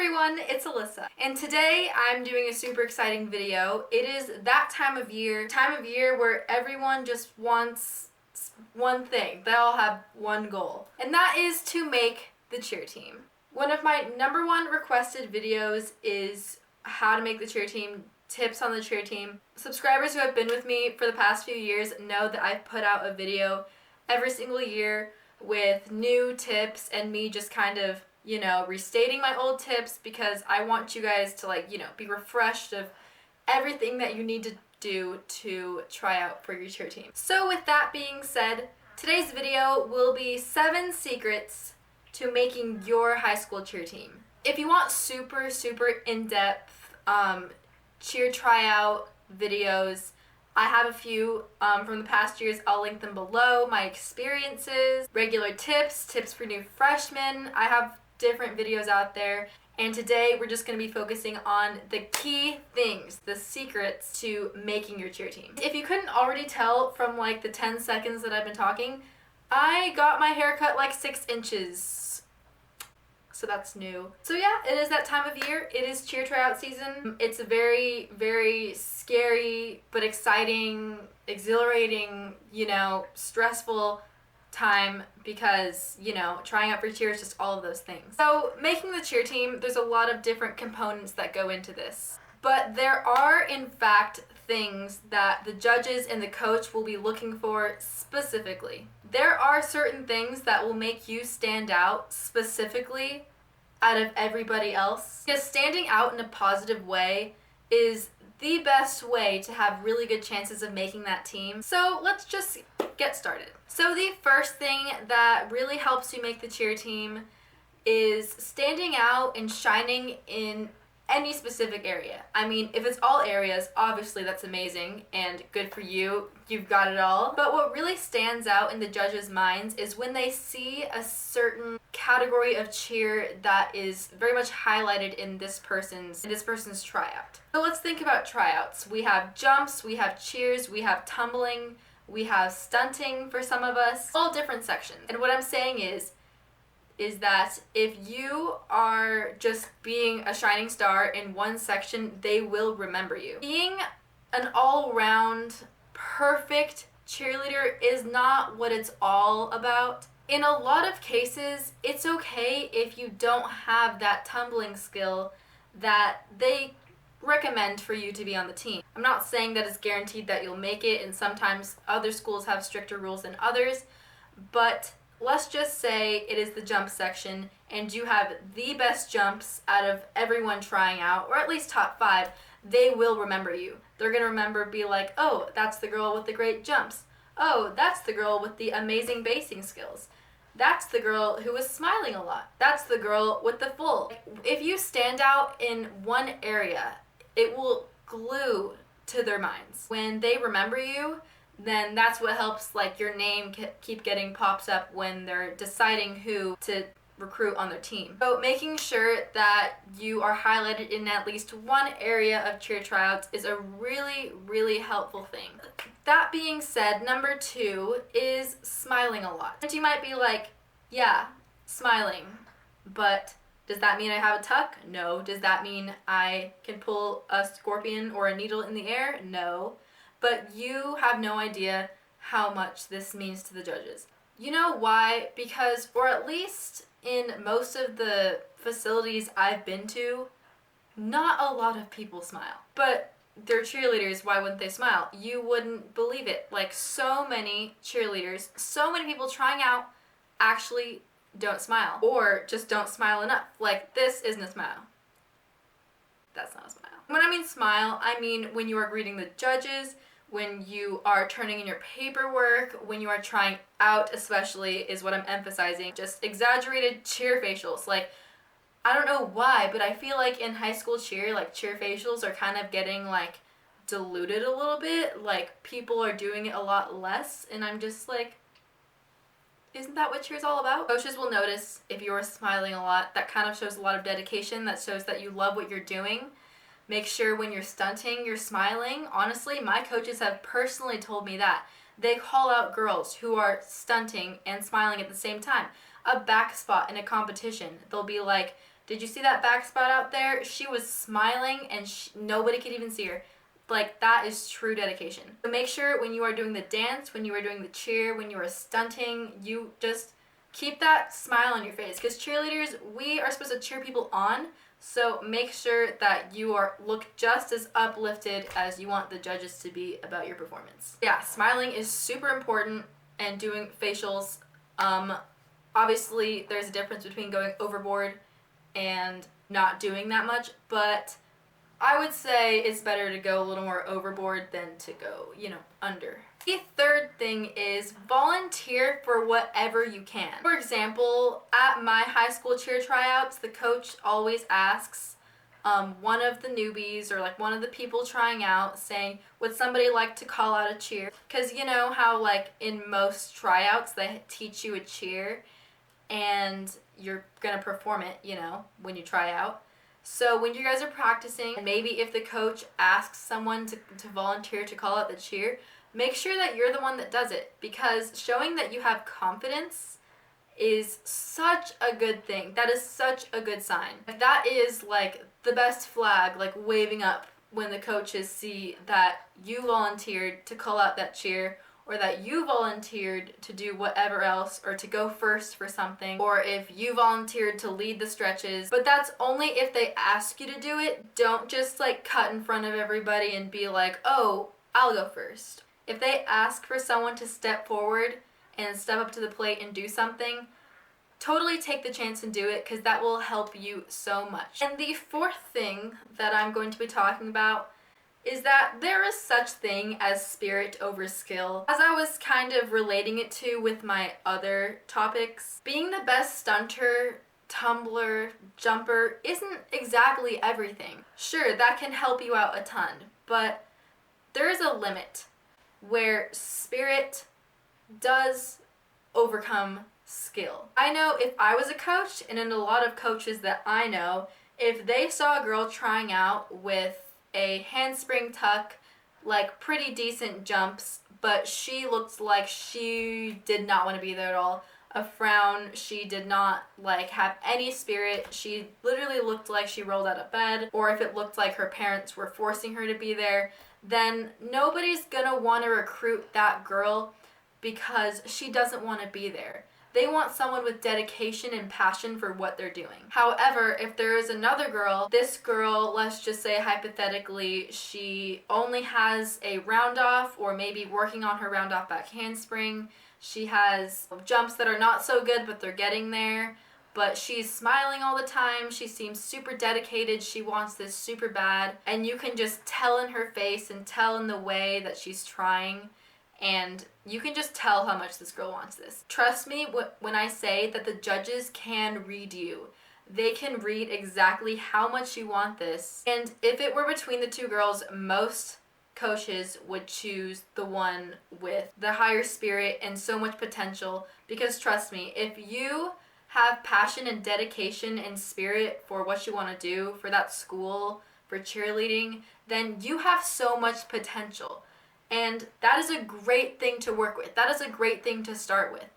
everyone, it's Alyssa, and today I'm doing a super exciting video. It is that time of year where everyone just wants one thing. They all have one goal, and that is to make the cheer team. One of my number one requested videos is how to make the cheer team, tips on the cheer team. Subscribers who have been with me for the past few years know that I've put out a video every single year with new tips and me just kind of, restating my old tips because I want you guys to be refreshed of everything that you need to do to try out for your cheer team. So with that being said, today's video will be 7 secrets to making your high school cheer team. If you want super in-depth cheer tryout videos, I have a few from the past years. I'll link them below. My experiences, regular tips for new freshmen. I have different videos out there. And today we're just going to be focusing on the key things, the secrets to making your cheer team. If you couldn't already tell from the 10 seconds that I've been talking, I got my hair cut 6 inches. So that's new. So yeah, it is that time of year. It is cheer tryout season. It's a very scary but exciting, exhilarating, stressful time because, trying out for cheer is just all of those things. So making the cheer team, there's a lot of different components that go into this. But there are, in fact, things that the judges and the coach will be looking for specifically. There are certain things that will make you stand out specifically out of everybody else. Because standing out in a positive way is the best way to have really good chances of making that team. So let's just get started. So the first thing that really helps you make the cheer team is standing out and shining in any specific area. I mean, if it's all areas, obviously that's amazing and good for you. You've got it all. But what really stands out in the judges' minds is when they see a certain category of cheer that is very much highlighted in this person's tryout. So let's think about tryouts. We have jumps, we have cheers, we have tumbling, we have stunting for some of us, all different sections. And what I'm saying is that if you are just being a shining star in one section, they will remember you. Being an all-round perfect cheerleader is not what it's all about. In a lot of cases, it's okay if you don't have that tumbling skill that they recommend for you to be on the team. I'm not saying that it's guaranteed that you'll make it, and sometimes other schools have stricter rules than others, but let's just say it is the jump section and you have the best jumps out of everyone trying out, or at least top 5, they will remember you. They're going to remember, be like, oh, that's the girl with the great jumps. Oh, that's the girl with the amazing basing skills. That's the girl who was smiling a lot. That's the girl with the full. If you stand out in one area, it will glue to their minds. When they remember you, then that's what helps your name keep getting pops up when they're deciding who to recruit on their team. So making sure that you are highlighted in at least one area of cheer tryouts is a really helpful thing. That being said, number 2 is smiling a lot. And you might be like, yeah, smiling, but does that mean I have a tuck? No. Does that mean I can pull a scorpion or a needle in the air? No. But you have no idea how much this means to the judges. You know why? Because, or at least in most of the facilities I've been to, not a lot of people smile. But they're cheerleaders, why wouldn't they smile? You wouldn't believe it. So many cheerleaders, so many people trying out actually don't smile. Or just don't smile enough. This isn't a smile. That's not a smile. When I mean smile, I mean when you are greeting the judges, when you are turning in your paperwork, when you are trying out especially is what I'm emphasizing. Just exaggerated cheer facials. I don't know why, but I feel in high school cheer, cheer facials are kind of getting diluted a little bit. People are doing it a lot less, and I'm just isn't that what cheer's all about? Coaches will notice if you're smiling a lot. That kind of shows a lot of dedication. That shows that you love what you're doing. Make sure when you're stunting, you're smiling. Honestly, my coaches have personally told me that. They call out girls who are stunting and smiling at the same time. a back spot in a competition. They'll be like, did you see that back spot out there? She was smiling and nobody could even see her. Like, that is true dedication. So make sure when you are doing the dance, when you are doing the cheer, when you are stunting, you just keep that smile on your face. Because cheerleaders, we are supposed to cheer people on. So make sure that you look just as uplifted as you want the judges to be about your performance. Yeah, smiling is super important, and doing facials. Obviously, there's a difference between going overboard and not doing that much, but I would say it's better to go a little more overboard than to go, under. The third thing is volunteer for whatever you can. For example, at my high school cheer tryouts, the coach always asks one of the newbies or like one of the people trying out saying, would somebody like to call out a cheer? Because you know how like in most tryouts they teach you a cheer and you're gonna perform it, when you try out. So when you guys are practicing, maybe if the coach asks someone to volunteer to call out the cheer, make sure that you're the one that does it, because showing that you have confidence is such a good thing. That is such a good sign. That is like the best flag, like waving up when the coaches see that you volunteered to call out that cheer, or that you volunteered to do whatever else, or to go first for something, or if you volunteered to lead the stretches. But that's only if they ask you to do it. Don't just like cut in front of everybody and be like, oh, I'll go first. If they ask for someone to step forward and step up to the plate and do something, totally take the chance and do it, because that will help you so much. And the fourth thing that I'm going to be talking about is that there is such thing as spirit over skill. As I was kind of relating it to with my other topics, being the best stunter, tumbler, jumper isn't exactly everything. Sure, that can help you out a ton, but there is a limit where spirit does overcome skill. I know if I was a coach, and in a lot of coaches that I know, if they saw a girl trying out with a handspring tuck, like pretty decent jumps, but she looked like she did not want to be there at all. A frown, she did not like have any spirit. She literally looked like she rolled out of bed, or if it looked like her parents were forcing her to be there, then nobody's gonna want to recruit that girl because she doesn't want to be there. They want someone with dedication and passion for what they're doing. However, if there is another girl, this girl, let's just say hypothetically, she only has a round off, or maybe working on her round off back handspring. She has jumps that are not so good, but they're getting there. But she's smiling all the time. She seems super dedicated. She wants this super bad. And you can just tell in her face and tell in the way that she's trying. And you can just tell how much this girl wants this. Trust me when I say that the judges can read you. They can read exactly how much you want this. And if it were between the two girls, most coaches would choose the one with the higher spirit and so much potential. Because trust me, if you have passion and dedication and spirit for what you want to do, for that school, for cheerleading, then you have so much potential. And that is a great thing to work with. That is a great thing to start with.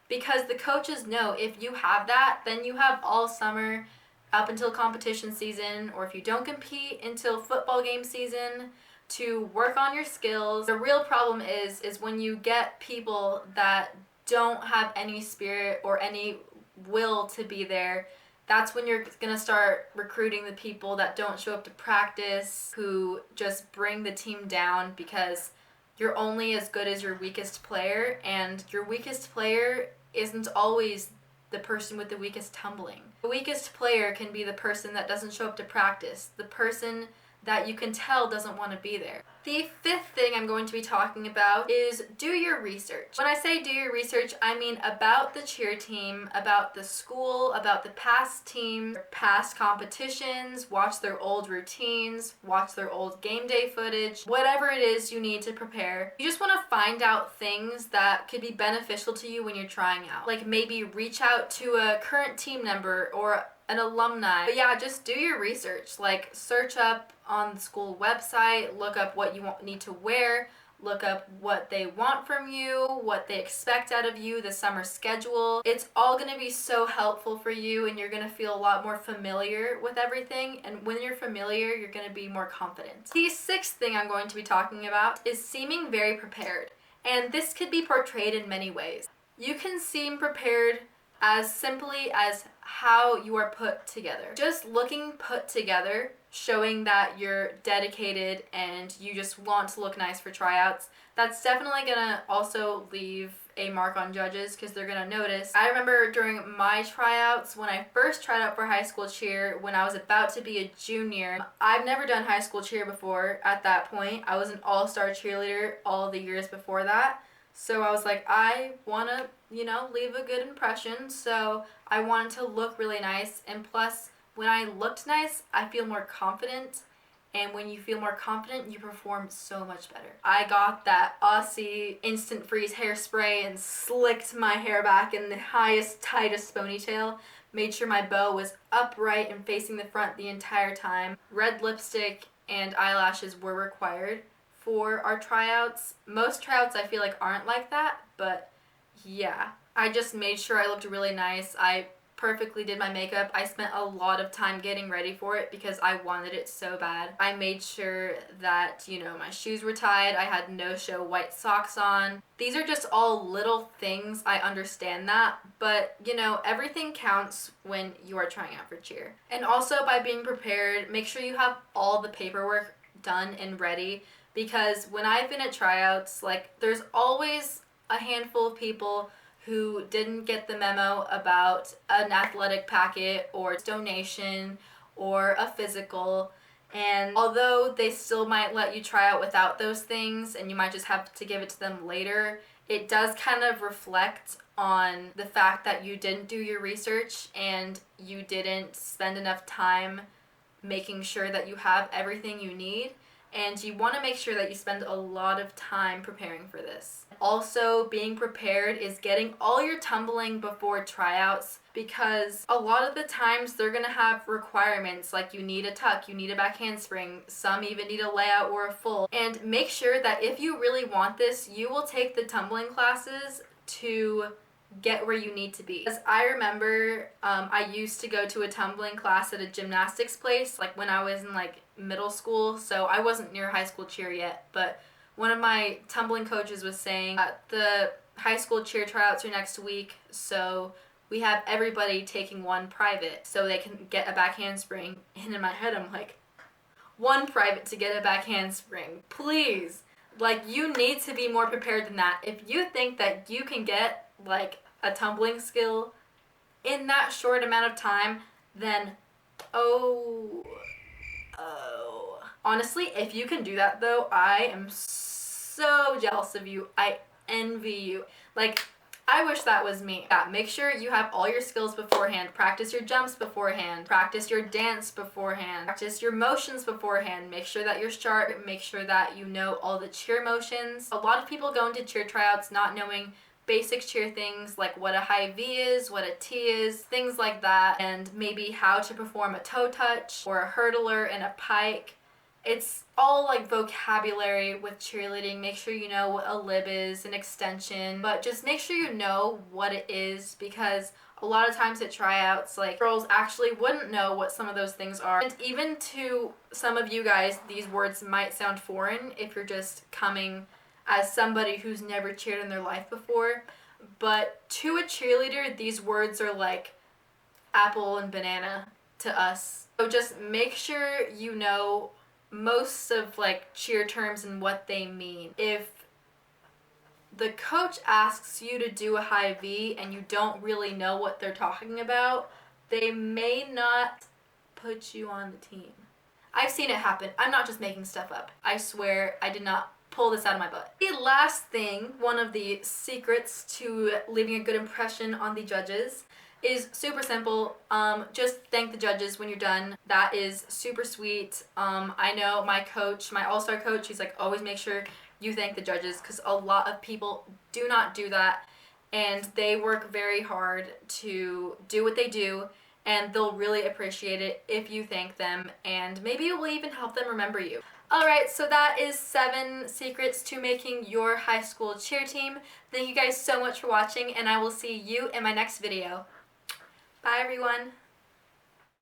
Because the coaches know if you have that, then you have all summer up until competition season, or if you don't compete until football game season, to work on your skills. The real problem is when you get people that don't have any spirit or any will to be there. That's when you're gonna start recruiting the people that don't show up to practice, who just bring the team down, because you're only as good as your weakest player, and your weakest player isn't always the person with the weakest tumbling. The weakest player can be the person that doesn't show up to practice, the person that you can tell doesn't want to be there. The fifth thing I'm going to be talking about is do your research. When I say do your research, I mean about the cheer team, about the school, about the past teams, past competitions, watch their old routines, watch their old game day footage, whatever it is you need to prepare. You just want to find out things that could be beneficial to you when you're trying out. Like maybe reach out to a current team member or an alumni. But yeah, just do your research. Like search up on the school website, look up what you need to wear, look up what they want from you, what they expect out of you, the summer schedule. It's all going to be so helpful for you, and you're going to feel a lot more familiar with everything. And when you're familiar, you're going to be more confident. The sixth thing I'm going to be talking about is seeming very prepared. And this could be portrayed in many ways. You can seem prepared as simply as how you are put together. Just looking put together, showing that you're dedicated and you just want to look nice for tryouts, that's definitely gonna also leave a mark on judges because they're gonna notice. I remember during my tryouts, when I first tried out for high school cheer, when I was about to be a junior, I've never done high school cheer before at that point. I was an all-star cheerleader all the years before that. So I was like, I want to, leave a good impression. So I wanted to look really nice. And plus, when I looked nice, I feel more confident. And when you feel more confident, you perform so much better. I got that Aussie instant freeze hairspray and slicked my hair back in the highest, tightest ponytail. Made sure my bow was upright and facing the front the entire time. Red lipstick and eyelashes were required for our tryouts. Most tryouts I feel like aren't like that, but yeah. I just made sure I looked really nice. I perfectly did my makeup. I spent a lot of time getting ready for it because I wanted it so bad. I made sure that, my shoes were tied. I had no-show white socks on. These are just all little things. I understand that, but everything counts when you are trying out for cheer. And also by being prepared, make sure you have all the paperwork done and ready. Because when I've been at tryouts, there's always a handful of people who didn't get the memo about an athletic packet or donation or a physical. And although they still might let you try out without those things and you might just have to give it to them later, it does kind of reflect on the fact that you didn't do your research and you didn't spend enough time making sure that you have everything you need. And you want to make sure that you spend a lot of time preparing for this. Also, being prepared is getting all your tumbling before tryouts, because a lot of the times they're going to have requirements like you need a tuck, you need a back handspring, some even need a layout or a full. And make sure that if you really want this, you will take the tumbling classes to get where you need to be. As I remember, I used to go to a tumbling class at a gymnastics place when I was in middle school, so I wasn't near high school cheer yet, but one of my tumbling coaches was saying the high school cheer tryouts are next week, so we have everybody taking one private so they can get a back handspring. And in my head I'm like, one private to get a back handspring, please. You need to be more prepared than that. If you think that you can get a tumbling skill in that short amount of time, then oh. Honestly, if you can do that though, I am so jealous of you. I envy you. I wish that was me. Yeah, make sure you have all your skills beforehand. Practice your jumps beforehand. Practice your dance beforehand. Practice your motions beforehand. Make sure that you're sharp. Make sure that you know all the cheer motions. A lot of people go into cheer tryouts not knowing basic cheer things like what a high V is, what a T is, things like that, and maybe how to perform a toe touch or a hurdler and a pike. It's all vocabulary with cheerleading. Make sure you know what a lib is, an extension, but just make sure you know what it is, because a lot of times at tryouts, girls actually wouldn't know what some of those things are. And even to some of you guys, these words might sound foreign if you're just coming as somebody who's never cheered in their life before, but to a cheerleader, these words are like apple and banana to us. So just make sure you know most of cheer terms and what they mean. If the coach asks you to do a high V and you don't really know what they're talking about, they may not put you on the team. I've seen it happen. I'm not just making stuff up. I swear I did not pull this out of my butt. The last thing, one of the secrets to leaving a good impression on the judges, is super simple. Just thank the judges when you're done. That is super sweet. I know my coach, my all-star coach, he's always make sure you thank the judges, because a lot of people do not do that, and they work very hard to do what they do, and they'll really appreciate it if you thank them, and maybe it will even help them remember you. Alright, so that is 7 secrets to making your high school cheer team. Thank you guys so much for watching, and I will see you in my next video. Bye everyone!